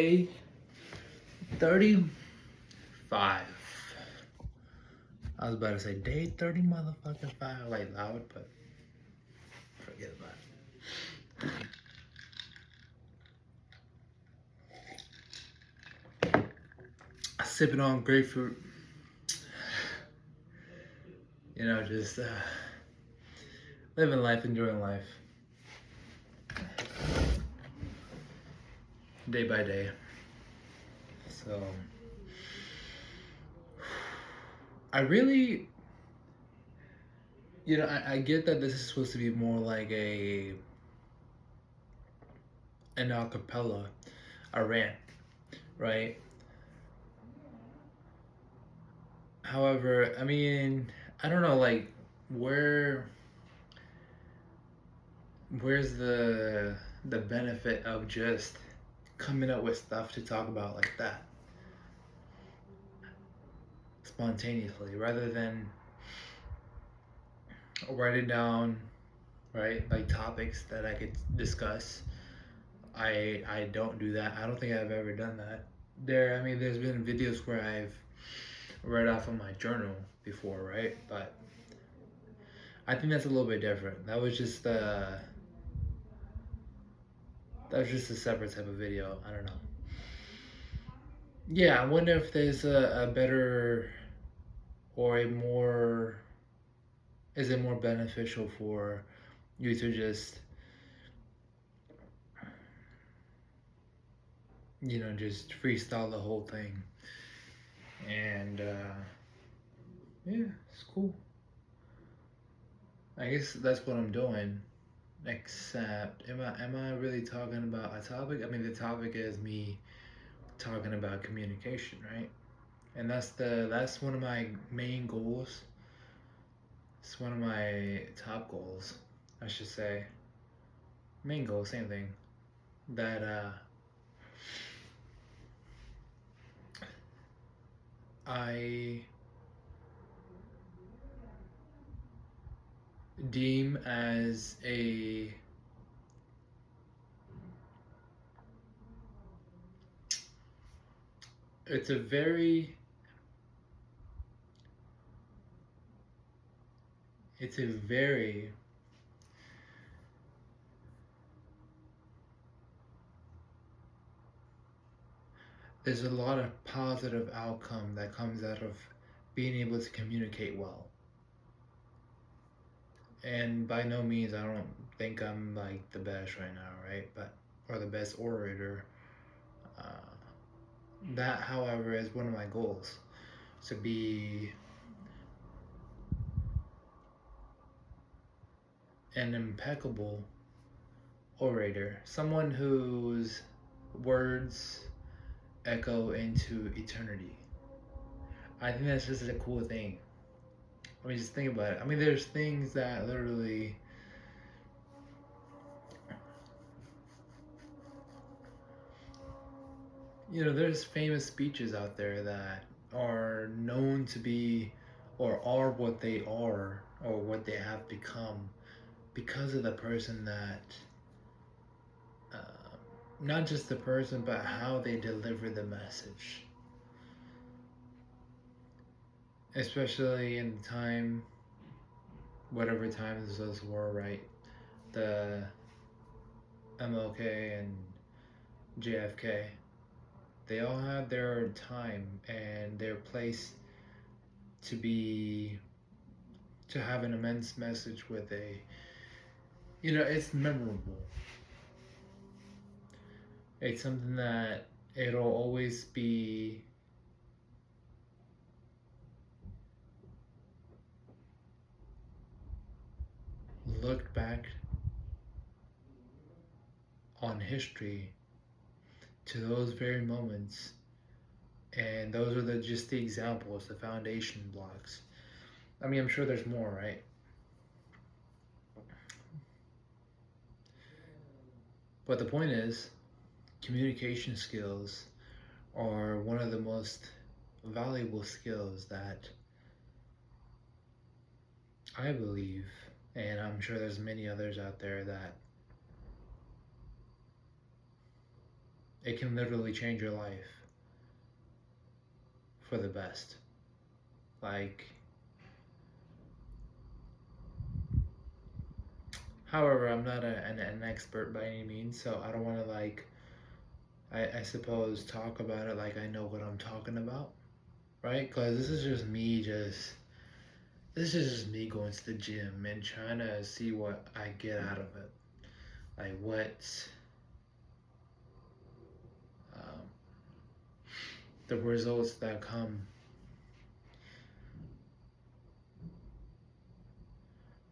day 35. I was about to say day 30 motherfucking 5 like loud, but forget about it. Sipping on grapefruit. You know, just living life, enjoying life. Day by day. So I really, you know, I get that this is supposed to be more like an acapella, a rant, right? However, I mean, I don't know, like, where's the benefit of just coming up with stuff to talk about like that spontaneously rather than writing down, right, like topics that I could discuss. I don't do that. I don't think I've ever done that. I mean, there's been videos where I've read off of my journal before, right? But I think that's a little bit different. That was just a separate type of video. I don't know. Yeah, I wonder if there's a better or a more is it more beneficial for you to just just freestyle the whole thing and yeah, it's cool. I guess that's what I'm doing. Except, am I really talking about a topic? I mean, the topic is me talking about communication, right? And that's one of my main goals. It's one of my top goals, I should say. Main goal, same thing. That I deem as a it's a very it's a very there's a lot of positive outcome that comes out of being able to communicate well. And by no means I don't think I'm like the best right now, right? But or the best orator. Uh, that, however, is one of my goals to be an impeccable orator, someone whose words echo into eternity. I think that's just a cool thing. I mean, just think about it. I mean, there's things that literally, there's famous speeches out there that are known to be or are what they are or what they have become because of the person that, not just the person, but how they deliver the message. Especially in the time, whatever times those were, right? The MLK and JFK, they all had their time and their place to be to have an immense message with it's memorable. It's something that it'll always be looked back on history to those very moments, and those are just the examples, the foundation blocks. I mean, I'm sure there's more, right? But the point is, communication skills are one of the most valuable skills that I believe, and I'm sure there's many others out there that it can literally change your life for the best. Like, however, I'm not an expert by any means, so I don't want to like, I suppose, talk about it like I know what I'm talking about, right? Because this is just me going to the gym and trying to see what I get out of it. Like, um, the results that come.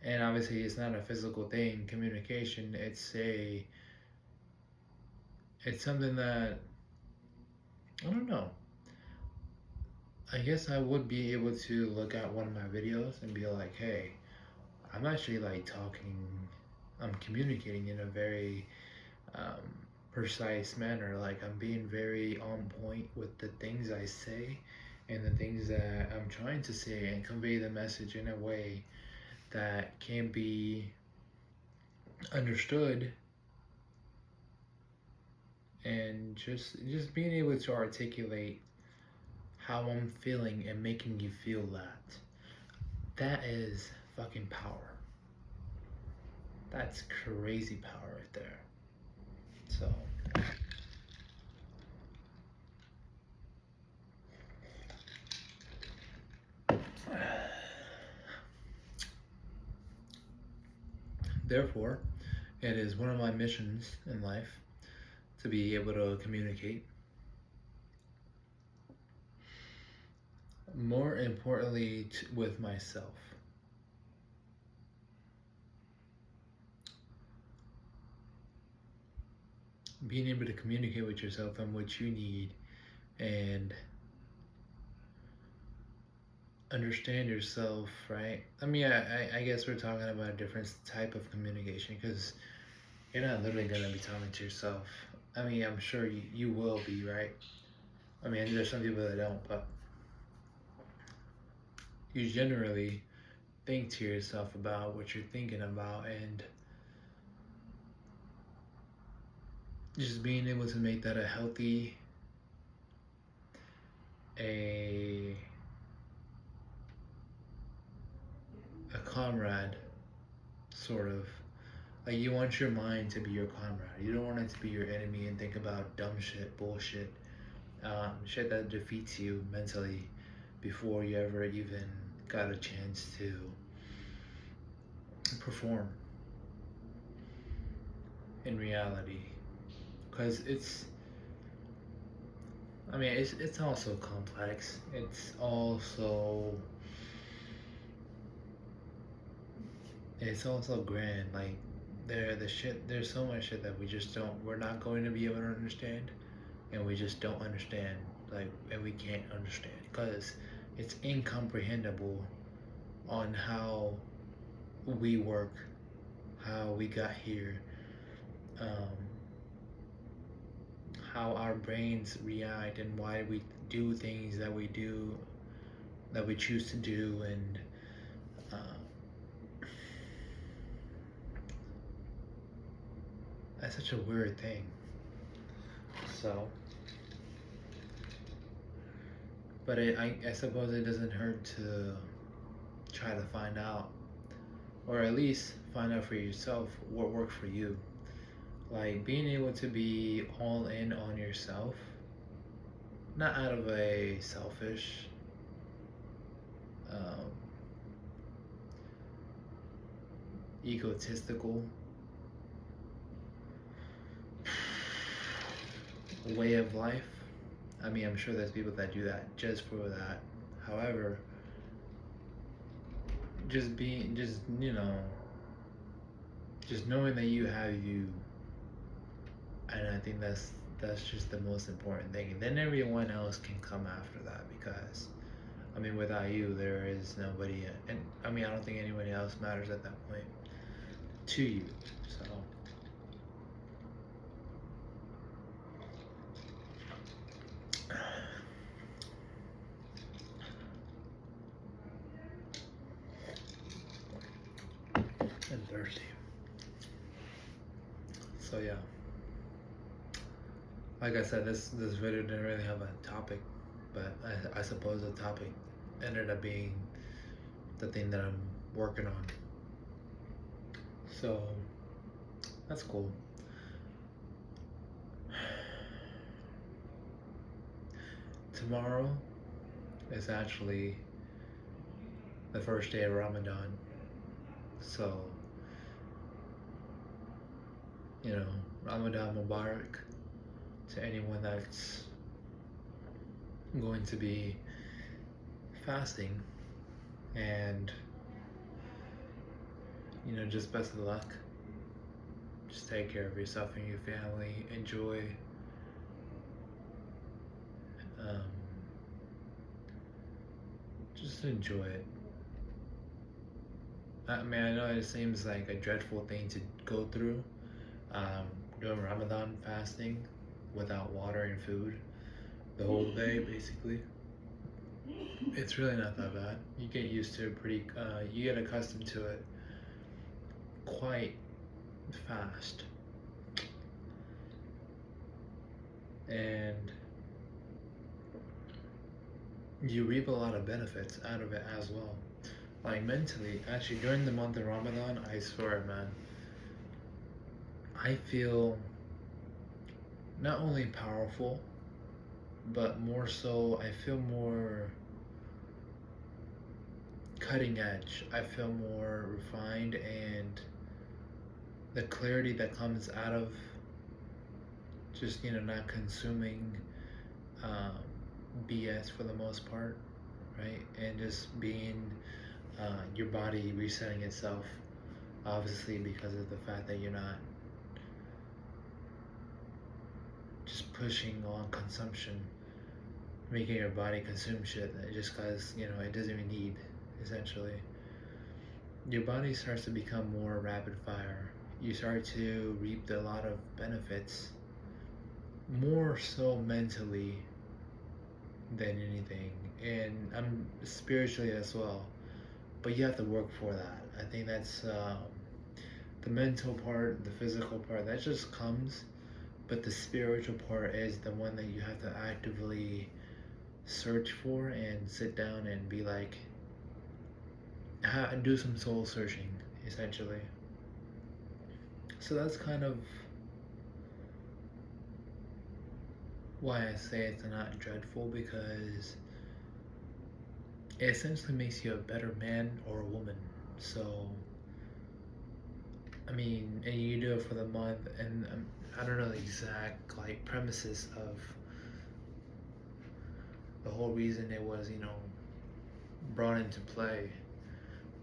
And obviously, it's not a physical thing. Communication, it's something that, I don't know. I guess I would be able to look at one of my videos and be like, hey, I'm actually like I'm communicating in a very um, precise manner. Like, I'm being very on point with the things I say and the things that I'm trying to say and convey the message in a way that can be understood, and just being able to articulate how I'm feeling and making you feel that is fucking power. That's crazy power right there. So therefore, it is one of my missions in life to be able to communicate. More importantly, with myself. Being able to communicate with yourself and what you need and understand yourself, right? I mean, I guess we're talking about a different type of communication because you're not literally going to be talking to yourself. I mean, I'm sure you will be, right? I mean, there's some people that don't, but you generally think to yourself about what you're thinking about, and just being able to make that a healthy, a comrade, sort of. Like, you want your mind to be your comrade. You don't want it to be your enemy and think about dumb shit, bullshit, shit that defeats you mentally before you ever even got a chance to perform in reality. Because I mean, it's also complex. It's also grand. Like, there's so much shit that we're not going to be able to understand, and we just don't understand. Like, and we can't understand because it's incomprehensible on how we work, how we got here, um, how our brains react, and why we do things that we do, that we choose to do, and that's such a weird thing. So, but I suppose it doesn't hurt to try to find out, or at least find out for yourself what worked for you. Like, being able to be all in on yourself, not out of a selfish, um, egotistical way of life. I mean, I'm sure there's people that do that just for that. However, just knowing that you have you, and I think that's just the most important thing. And then everyone else can come after that, because I mean, without you, there is nobody, and I mean, I don't think anybody else matters at that point to you. So. And thirsty. So yeah. like I said, this video didn't really have a topic, but I suppose the topic ended up being the thing that I'm working on. So that's cool. Tomorrow is actually the first day of Ramadan. So, Ramadan Mubarak to anyone that's going to be fasting. And, just best of luck. Just take care of yourself and your family. Enjoy. Um, just enjoy it. I mean, I know it seems like a dreadful thing to go through, doing Ramadan fasting without water and food the whole day, basically. It's really not that bad. You get used to it you get accustomed to it quite fast. And you reap a lot of benefits out of it as well. Like mentally, actually, during the month of Ramadan, I swear, man, I feel not only powerful, but more so, I feel more cutting edge. I feel more refined, and the clarity that comes out of just, not consuming BS for the most part, right? And just being your body resetting itself, obviously, because of the fact that you're not just pushing on consumption, making your body consume shit just because, it doesn't even need, essentially. Your body starts to become more rapid fire. You start to reap a lot of benefits, more so mentally than anything, and I'm spiritually as well. But you have to work for that. I think that's the mental part, the physical part, that just comes. But the spiritual part is the one that you have to actively search for and sit down and be like, do some soul searching, essentially. So that's kind of why I say it's not dreadful, because it essentially makes you a better man or a woman. So, I mean, and you do it for the month, and I don't know the exact premises of the whole reason it was, brought into play.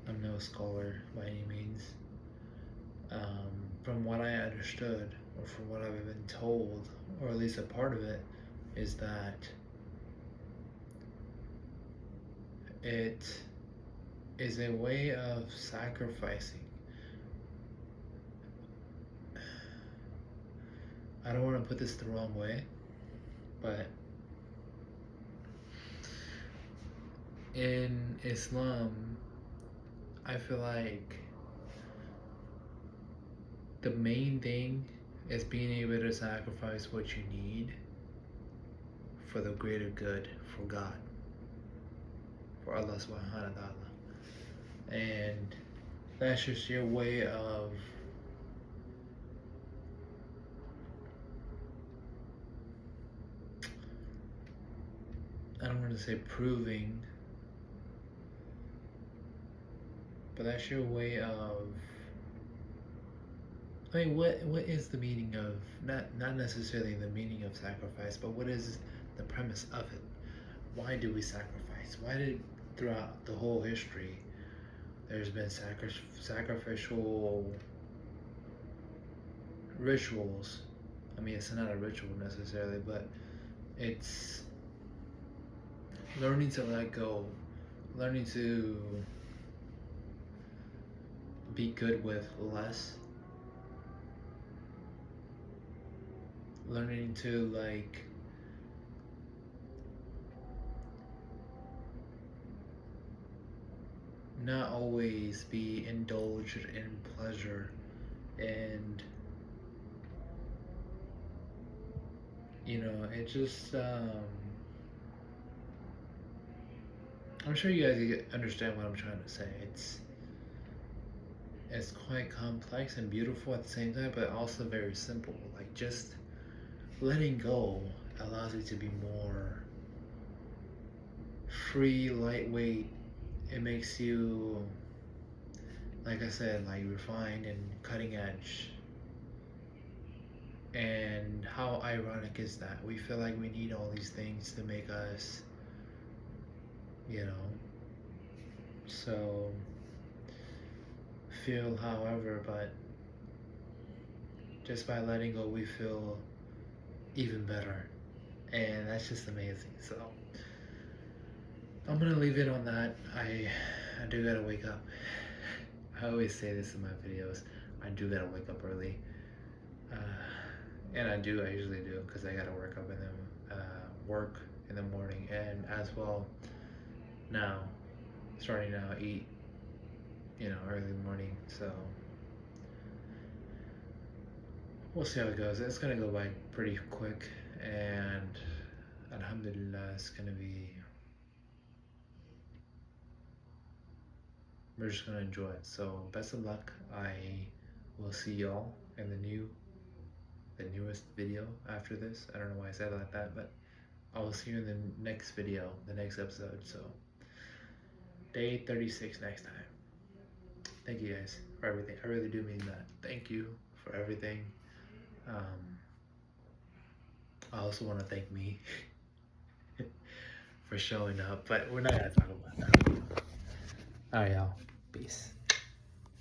I'm no scholar by any means. From what I understood, or from what I've been told, or at least a part of it, is that it is a way of sacrificing. I don't want to put this the wrong way, but in Islam, I feel like the main thing is being able to sacrifice what you need for the greater good, for God, for Allah subhanahu wa ta'ala. And that's just your way of I don't want to say proving, but that's your way of, I mean, what is the meaning of, not necessarily the meaning of sacrifice, but what is the premise of it? Why do we sacrifice? Why did, throughout the whole history, there's been sacrificial rituals? I mean, it's not a ritual necessarily, but it's learning to let go, learning to be good with less, learning to not always be indulged in pleasure and you know, it just I'm sure you guys understand what I'm trying to say. It's quite complex and beautiful at the same time, but also very simple. Like just letting go allows you to be more free, lightweight. It makes you, like I said, like refined and cutting edge. And how ironic is that? We feel like we need all these things to make us, you know, so feel however, but just by letting go, we feel even better. And that's just amazing. So I'm gonna leave it on that. I do gotta wake up. I always say this in my videos. I do gotta wake up early, uh, and I do. I usually do because I gotta work up in the work in the morning, and as well now starting now eat, you know, early morning. So we'll see how it goes. It's gonna go by pretty quick, and Alhamdulillah, it's gonna be. We're just gonna enjoy it. So best of luck. I will see y'all in the newest video after this. I don't know why I said it like that, but I will see you in the next video, the next episode. So day 36 next time. Thank you guys for everything. I really do mean that. Thank you for everything. Um, I also want to thank me for showing up, but we're not gonna talk about that. All right, y'all. Peace.